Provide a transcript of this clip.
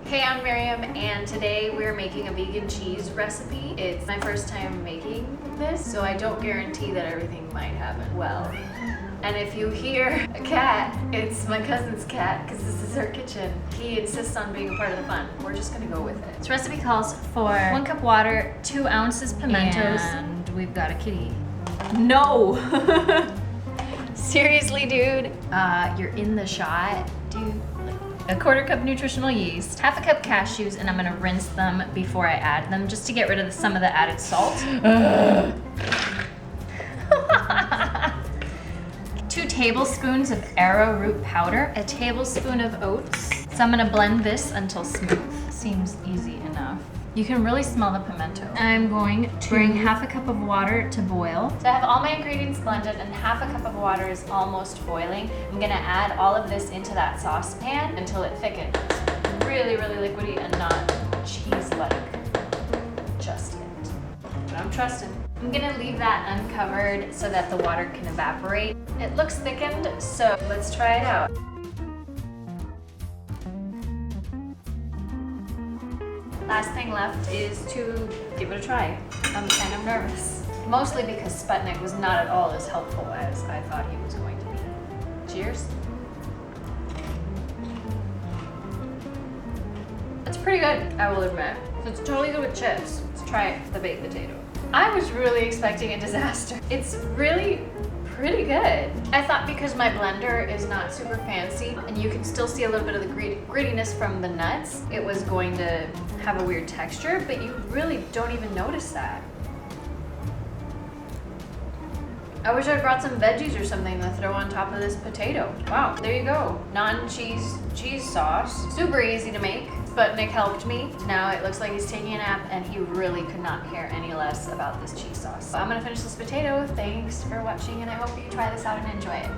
Hey, I'm Miriam, and today we're making a vegan cheese recipe. It's my first time making this, so I don't guarantee that everything might happen well. And if you hear a cat, it's my cousin's cat, because this is her kitchen. He insists on being a part of the fun. We're just gonna go with it. This recipe calls for 1 cup water, 2 ounces pimentos, and we've got a kitty. No! Seriously, dude? You're in the shot, dude. A 1/4 cup nutritional yeast, 1/2 cup cashews, and I'm gonna rinse them before I add them just to get rid of some of the added salt. 2 tablespoons of arrowroot powder, a tablespoon of oats. So I'm gonna blend this until smooth. Seems easy enough. You can really smell the pimento. I'm going to bring 1/2 cup of water to boil. So I have all my ingredients blended and 1/2 cup of water is almost boiling. I'm gonna add all of this into that saucepan until it thickens. Really, really liquidy and not cheese-like just yet. But I'm trusting. I'm gonna leave that uncovered so that the water can evaporate. It looks thickened, so let's try it out. Last thing left is to give it a try. I'm kind of nervous. Mostly because Sputnik was not at all as helpful as I thought he was going to be. Cheers. It's pretty good, I will admit. It's totally good with chips. Let's try the baked potato. I was really expecting a disaster. It's really pretty good. I thought because my blender is not super fancy and you can still see a little bit of the grittiness from the nuts, it was going to have a weird texture, but you really don't even notice that. I wish I'd brought some veggies or something to throw on top of this potato. Wow, there you go. Non-cheese sauce. Super easy to make. Sputnik helped me. Now it looks like he's taking a nap and he really could not care any less about this cheese sauce. So I'm gonna finish this potato. Thanks for watching and I hope you try this out and enjoy it.